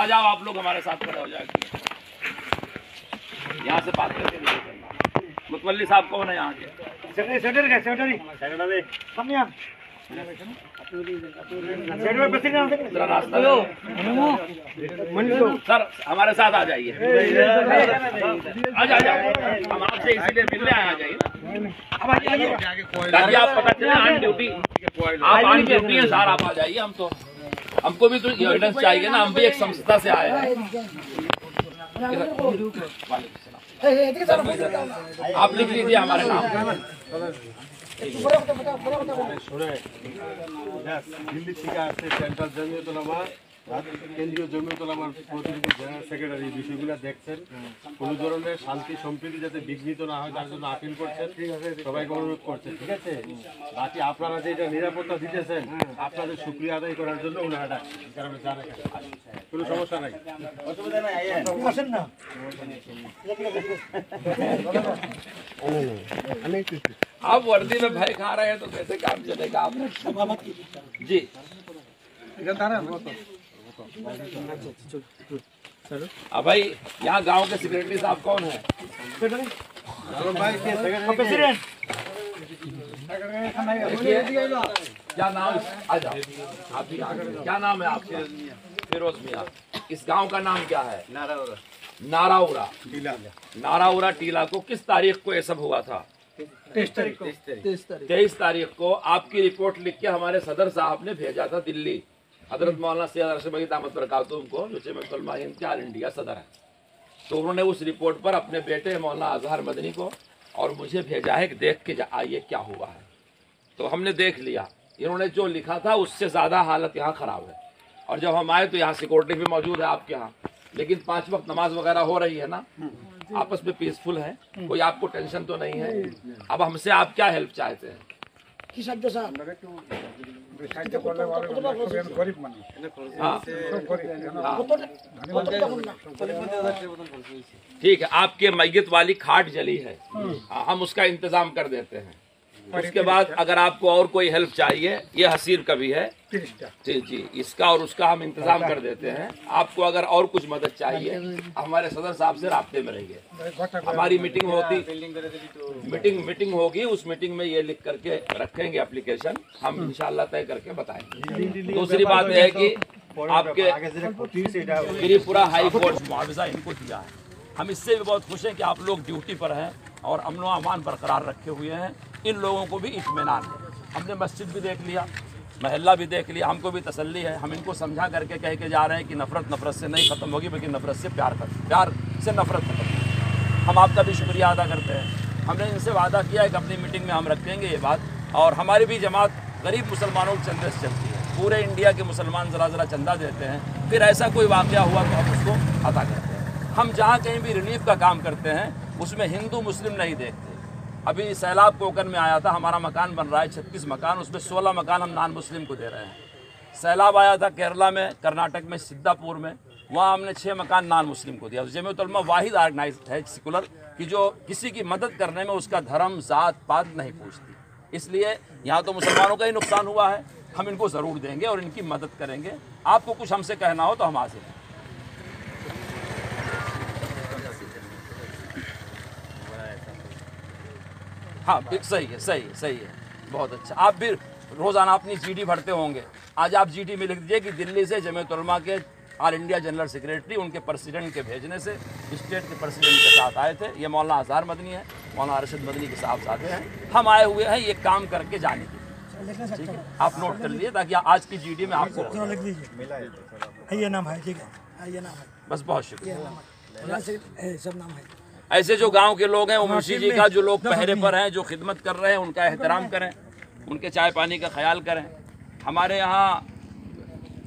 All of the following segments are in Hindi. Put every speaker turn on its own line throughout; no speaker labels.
जाओ आप लोग हमारे साथ खड़े हो जाएंगे। यहाँ से बात करके नहीं करना। मुतवल्ली साहब कौन है यहाँ के? सर हमारे साथ आ जाइए। आ जाइए, हम आपसे इसीलिए मिलने आ जाइए ना। ताकि आप पता चले ऑन ड्यूटी, आप ऑन ड्यूटी हैं सर, आप आ जाइए। हमको भी तो एविडेंस चाहिए ना, हम भी एक संस्था से आए हैं। आप लिख लीजिए हमारे नाम।
दिल्ली থেকে আসছে সেন্ট্রাল জমিয়তুল উলামা, কেন্দ্রীয় জমিয়তুল উলামার প্রতিনিধি জেনারেল সেক্রেটারি বিষয়গুলো দেখছেন। কোনো ধরনের শান্তি সম্প্রীতি যাতে বিঘ্নিত না হয় তার জন্য আপিল করছেন, সবাইকে অনুরোধ করছেন। ঠিক আছে, বাকি আপনারা যে এটা নিরাপত্তা দিতেছেন আপনাদের শুকরিয়া আদায় করার জন্য ওনারা ডাকছেন, কারণে জানেন কোনো সমস্যা নাই, অসুবিধা নাই। আসেন না
आप वर्दी में भय खा रहे हैं तो कैसे काम चलेगा? आप जी अब भाई यहाँ गांव के सेक्रेटरी साहब कौन है? क्या नाम? आ जाओ आप भी आ गए। क्या नाम है आपका? फिरोज मियाँ। इस गांव का नाम क्या है? नाराउरा। नाराउरा टीला को किस तारीख को ये सब हुआ था? 23 तारीख को आपकी रिपोर्ट लिख के हमारे सदर साहब ने भेजा था दिल्ली। हजरत मौलाना सैयद अरशद मजीद अहमद बरकातुहू को, जो जमीयत उलमा हिंद के ऑल इंडिया सदर है, तो उन्होंने उस रिपोर्ट पर अपने बेटे मौलाना अजहर मदनी को और मुझे भेजा है कि देख के आइए क्या हुआ है। तो हमने देख लिया, इन्होंने जो लिखा था उससे ज़्यादा हालत यहाँ ख़राब है। और जब हम आए तो यहाँ सिक्योरिटी भी मौजूद है आपके यहाँ, लेकिन 5 वक्त नमाज वगैरह हो रही है ना, आपस में पीसफुल है, कोई आपको टेंशन तो नहीं है। अब हमसे आप क्या हेल्प चाहते हैं? ठीक है, आपके मैयत वाली खाट जली है, हम उसका इंतजाम कर देते हैं। उसके बाद अगर आपको और कोई हेल्प चाहिए, ये हसीर का भी है जी, इसका और उसका हम इंतजाम कर देते हैं। आपको अगर और कुछ मदद चाहिए हमारे सदर साहब से राब्ते में रहिए। हमारी मीटिंग होगी, उस मीटिंग में ये लिख करके रखेंगे एप्लीकेशन, हम इंशाल्लाह तय करके बताएंगे। दूसरी बात यह है कि आपके त्रिपुरा हाई कोर्ट मुआवजा इनको दिया है, हम इससे भी बहुत खुश हैं कि आप लोग ड्यूटी पर हैं और अमन व अमान बरकरार रखे हुए हैं। इन लोगों को भी इत्मीनान है। हमने मस्जिद भी देख लिया, महल्ला भी देख लिया, हमको भी तसल्ली है। हम इनको समझा करके कह के जा रहे हैं कि नफ़रत से नहीं ख़त्म होगी, बल्कि नफ़रत से प्यार से नफ़रत खत्म होगी। हम आपका भी शुक्रिया अदा करते हैं। हमने इनसे वादा किया है कि अपनी मीटिंग में हम रखेंगे ये बात। और हमारी भी जमात गरीब मुसलमानों के चंदे से चलती है, पूरे इंडिया के मुसलमान ज़रा चंदा देते हैं, फिर ऐसा कोई वाक़या हुआ तो हम उसको अदा करते हैं। हम जहाँ कहीं भी रिलीफ का काम करते हैं उसमें हिंदू मुस्लिम नहीं देखते। अभी सैलाब कोकन में आया था, हमारा मकान बन रहा है 36 मकान, उसमें 16 मकान हम नॉन मुस्लिम को दे रहे हैं। सैलाब आया था केरला में, कर्नाटक में सिद्धापुर में, वहाँ हमने 6 मकान नॉन मुस्लिम को दिया। जमीयत उलमा वाहिद ऑर्गेनाइज्ड है सेकुलर कि जो किसी की मदद करने में उसका धर्म जात पात नहीं पूछती। इसलिए यहाँ तो मुसलमानों का ही नुकसान हुआ है, हम इनको ज़रूर देंगे और इनकी मदद करेंगे। आपको कुछ हमसे कहना हो तो हम हाजिर हैं। हाँ सही है, बहुत अच्छा। आप भी रोज़ाना अपनी जीडी भरते होंगे, आज आप जीडी में लिख दीजिए कि दिल्ली से जमीयत उलमा के ऑल इंडिया जनरल सेक्रेटरी उनके प्रेसिडेंट के भेजने से स्टेट के प्रेसिडेंट के साथ आए थे। ये मौलाना अजहर मदनी है, मौलाना अरशद मदनी के साथ आते हैं, हम आए हुए हैं ये काम करके जाने के लिए। ठीक है, आप नोट कर लीजिए ताकि आज की जीडी में आपको लिख दीजिए। ये नाम है, ठीक है, ये नाम है, बस बहुत शुक्रिया, सब नाम है। ऐसे जो गांव के लोग हैं, वो मुंशी जी का जो लोग पहरे पर हैं, जो खिदमत कर रहे हैं, उनका एहतराम करें, उनके चाय पानी का ख्याल करें। हमारे यहाँ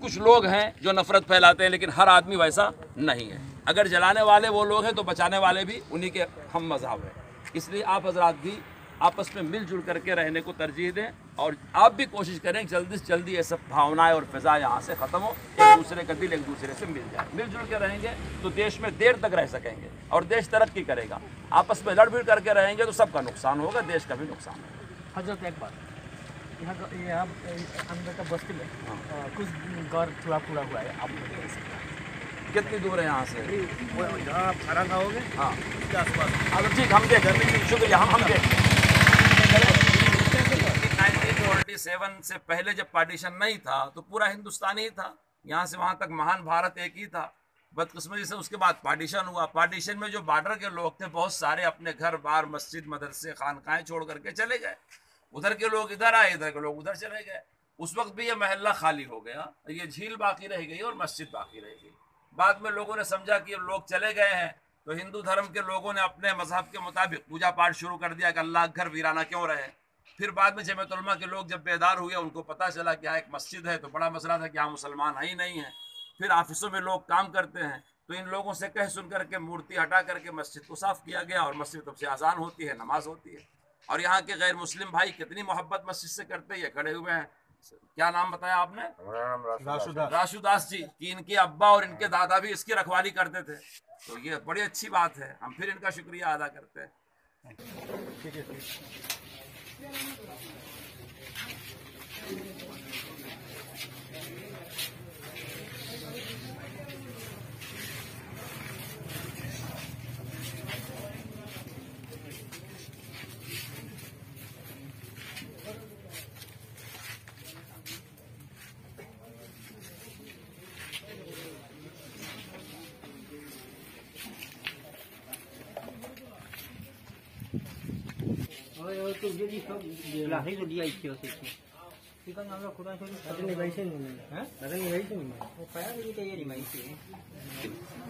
कुछ लोग हैं जो नफ़रत फैलाते हैं, लेकिन हर आदमी वैसा नहीं है। अगर जलाने वाले वो लोग हैं तो बचाने वाले भी उन्हीं के हम मज़हब हैं। इसलिए आप हजरात भी आपस में मिलजुल करके रहने को तरजीह दें और आप भी कोशिश करें कि जल्दी से जल्दी ये सब भावनाएं और फिज़ा यहाँ से ख़त्म हो, एक दूसरे का दिल एक दूसरे से मिल जाए। मिलजुल के रहेंगे तो देश में देर तक रह सकेंगे और देश तरक्की करेगा। आपस में लड़ भिड़ करके रहेंगे तो सबका नुकसान होगा, देश का भी नुकसान होगा।
हजरत एक बात, यहाँ अंदर का बस्ती में कुछ घर थोड़ा पूरा हुआ है, आप
कितनी दूर है यहाँ से?
जहाँ आप खाना खाओगे
हाँ
उसके आसपास।
अच्छा ठीक, हम देख शुक्रिया, हम देख 1947 से पहले जब पार्टीशन नहीं था तो पूरा हिंदुस्तान ही था, यहाँ से वहाँ तक महान भारत एक ही था। बदकिस्मती से उसके बाद पार्टीशन हुआ। पार्टीशन में जो बॉर्डर के लोग थे बहुत सारे अपने घर बार मस्जिद मदरसे खानकाएं छोड़ करके चले गए। उधर के लोग इधर आए, इधर के लोग उधर चले गए। उस वक्त भी ये महल्ला खाली हो गया, ये झील बाकी रह गई और मस्जिद बाकी रह गई। बाद में लोगों ने समझा कि ये लोग चले गए हैं तो हिंदू धर्म के लोगों ने अपने मजहब के मुताबिक पूजा पाठ शुरू कर दिया कि अल्लाह घर वीराना क्यों रहे। फिर बाद में जमीयत उलमा के लोग जब बेदार हुए, उनको पता चला कि यहाँ एक मस्जिद है, तो बड़ा मसला था कि यहाँ मुसलमान है ही नहीं है। फिर ऑफिसों में लोग काम करते हैं तो इन लोगों से कह सुन करके मूर्ति हटा करके मस्जिद को साफ किया गया और मस्जिद तब से आज़ान होती है, नमाज होती है। और यहाँ के गैर मुस्लिम भाई कितनी मोहब्बत मस्जिद से करते हैं, खड़े हुए हैं। क्या नाम बताया आपने? राशुदास जी, कि इनके अब्बा और इनके दादा भी इसकी रखवाली करते थे, तो ये बड़ी अच्छी बात है। हम फिर इनका शुक्रिया अदा करते हैं।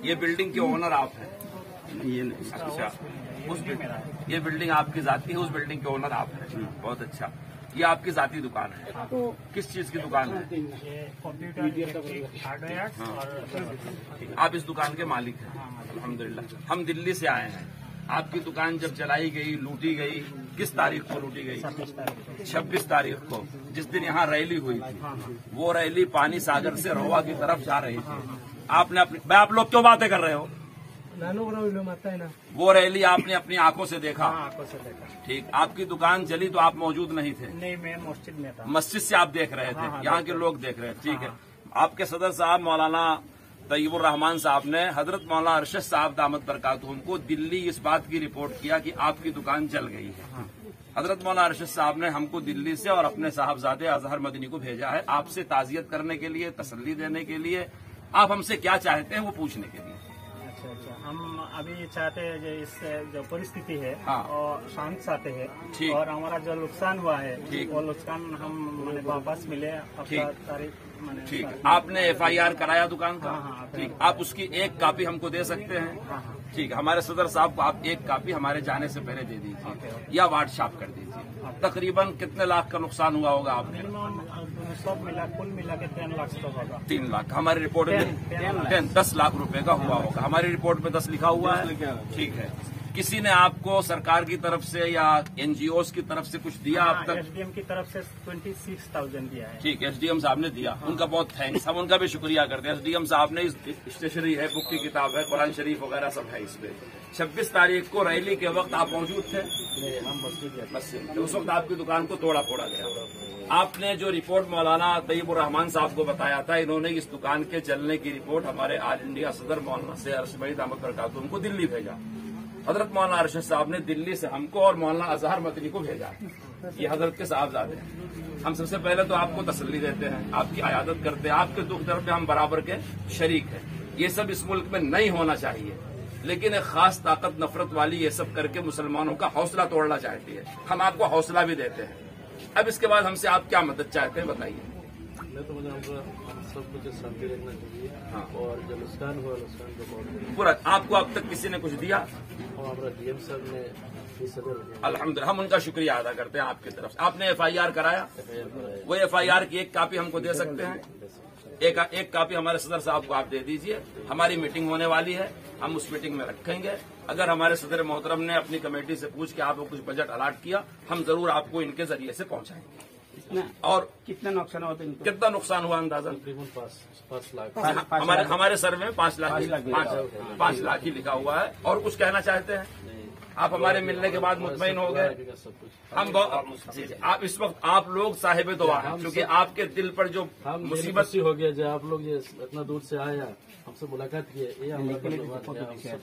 ये बिल्डिंग के ओनर आप हैं? ये अच्छा, ये बिल्डिंग आपकी जाती है, उस बिल्डिंग के ओनर आप हैं। बहुत अच्छा। ये आपकी जाती दुकान है? तो किस चीज की दुकान है? आप इस दुकान के मालिक हैं? अल्हम्दुलिल्लाह। हम दिल्ली से आए हैं। आपकी दुकान जब जलाई गई, लूटी गई, किस तारीख को लूटी गई? 26 तारीख को, जिस दिन यहाँ रैली हुई थी। वो रैली पानी सागर से रोवा की तरफ जा रही थी। आपने अपनी, भाई आप लोग क्यों बातें कर रहे हो? वो रैली आपने अपनी आंखों से देखा?
आंखों से देखा।
ठीक। आपकी दुकान जली तो आप मौजूद नहीं थे?
नहीं, मैं मस्जिद में था।
मस्जिद से आप देख रहे थे? यहाँ के लोग देख रहे थे। ठीक है। आपके सदर साहब मौलाना तैयबुर रहमान साहब ने हजरत मौलाना अरशद साहब दामद बरकातुहुम को दिल्ली इस बात की रिपोर्ट किया कि आपकी दुकान जल गई है। हजरत मौलाना अरशद साहब ने हमको दिल्ली से और अपने साहबजादे अजहर मदनी को भेजा है आपसे ताजियत करने के लिए, तसल्ली देने के लिए। आप हमसे क्या चाहते हैं वो पूछने के लिए।
अच्छा, हम अभी चाहते हैं जो इस जो परिस्थिति है
हाँ।
और शांत चाहते हैं,
ठीक।
और हमारा जो नुकसान हुआ है
ठीक।
वो नुकसान हम वापस मिले।
ठीक। आपने FIR कराया दुकान का?
हाँ।
ठीक। आप उसकी एक कॉपी हमको दे सकते हैं? ठीक। हमारे सदर साहब को आप एक कॉपी हमारे जाने से पहले दे दीजिए या व्हाट्सएप कर दीजिए। तकरीबन कितने लाख का नुकसान हुआ होगा आपने?
सब मिला कुल मिला के 3 लाख तक होगा।
3 लाख। हमारी रिपोर्ट में 10 लाख रुपए का हुआ होगा। हमारी रिपोर्ट में 10 लिखा हुआ है। ठीक है। किसी ने आपको सरकार की तरफ से या NGOs की तरफ से कुछ दिया अब तक?
SDM की तरफ से 26,000 दिया है।
ठीक। SDM साहब ने दिया, उनका बहुत थैंक्स। हम उनका भी शुक्रिया करते हैं। SDM साहब ने स्टेशनरी है, बुक की किताब है, कुरान शरीफ वगैरह सब है इसमें। 26 तारीख को रैली के वक्त आप मौजूद थे?
हम मस्जिद
उस वक्त आपकी दुकान को तोड़ा फोड़ा गया। आपने जो रिपोर्ट मौलाना तैयबुर रहमान साहब को बताया था, इन्होंने इस दुकान के जलने की रिपोर्ट हमारे ऑल इंडिया सदर मौलाना से अरशद दामद बरकातुहुम को दिल्ली भेजा। हजरत मौलाना अरशद साहब ने दिल्ली से हमको और मौलाना अजहर मदनी को भेजा। ये हजरत के साहबजादे हैं। हम सबसे पहले तो आपको तसल्ली देते हैं, आपकी अयादत करते हैं, आपके दुख दर्द में हम बराबर के शरीक हैं। ये सब इस मुल्क में नहीं होना चाहिए, लेकिन एक खास ताकत नफरत वाली ये सब करके मुसलमानों का हौसला तोड़ना चाहती है। हम आपको हौसला भी देते हैं। अब इसके बाद हमसे आप क्या मदद चाहते हैं बताइए।
मैं तो मुझे सब कुछ शांति रखना चाहिए।
हाँ।
और जो नुकसान हुआ नुकसान को
पूरा आपको अब तक किसी ने कुछ दिया?
और हमारा DM साहब ने
अल्हम्दुलिल्लाह, हम उनका शुक्रिया अदा करते हैं आपकी तरफ से। आपने FIR कराया? वो FIR की एक कॉपी हमको दे सकते हैं? एक कॉपी हमारे सदर साहब को आप दे दीजिए। हमारी मीटिंग होने वाली है, हम उस मीटिंग में रखेंगे। अगर हमारे सदर मोहतरम ने अपनी कमेटी से पूछ के आपको कुछ बजट अलॉट किया, हम जरूर आपको इनके जरिए से पहुंचाएंगे। और
कितना नुकसान हुआ?
कितना नुकसान हुआ अंदाजा?
तकरीबन 5 लाख।
हमारे सर्वे में 5 लाख ही लिखा हुआ है। और कुछ कहना चाहते हैं? आप हमारे मिलने के बाद मुतमईन हो गए। हम आप इस वक्त आप लोग साहिब दुआ हैं, क्योंकि आपके दिल पर जो मुसीबत
हो गया जो आप लोग ये इतना दूर से आए हमसे मुलाकात की है,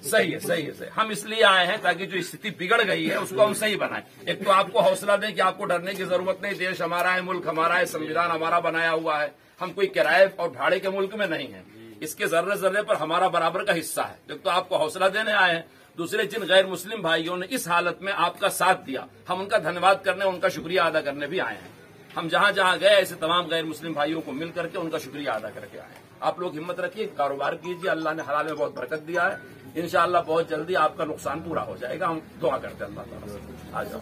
सही है, सही है, सही। हम इसलिए आए हैं ताकि जो स्थिति बिगड़ गई है उसको हम सही बनाएं। एक तो आपको हौसला दें कि आपको डरने की जरूरत नहीं, देश हमारा है, मुल्क हमारा है, संविधान हमारा बनाया हुआ है, हम कोई किराए और भाड़े के मुल्क में नहीं है, इसके जर्रे जर्रे पर हमारा बराबर का हिस्सा है। एक तो आपको हौसला देने आए हैं, दूसरे जिन गैर मुस्लिम भाइयों ने इस हालत में आपका साथ दिया, हम उनका धन्यवाद करने, उनका शुक्रिया अदा करने भी आए हैं। हम जहां जहां गए ऐसे तमाम गैर मुस्लिम भाइयों को मिल करके उनका शुक्रिया अदा करके आए हैं। आप लोग हिम्मत रखिए, कारोबार कीजिए, अल्लाह ने हलाल में बहुत बरकत दिया है, इंशाअल्लाह बहुत जल्दी आपका नुकसान पूरा हो जाएगा। हम दुआ करते हैं अल्लाह ताला से। आ जाओ।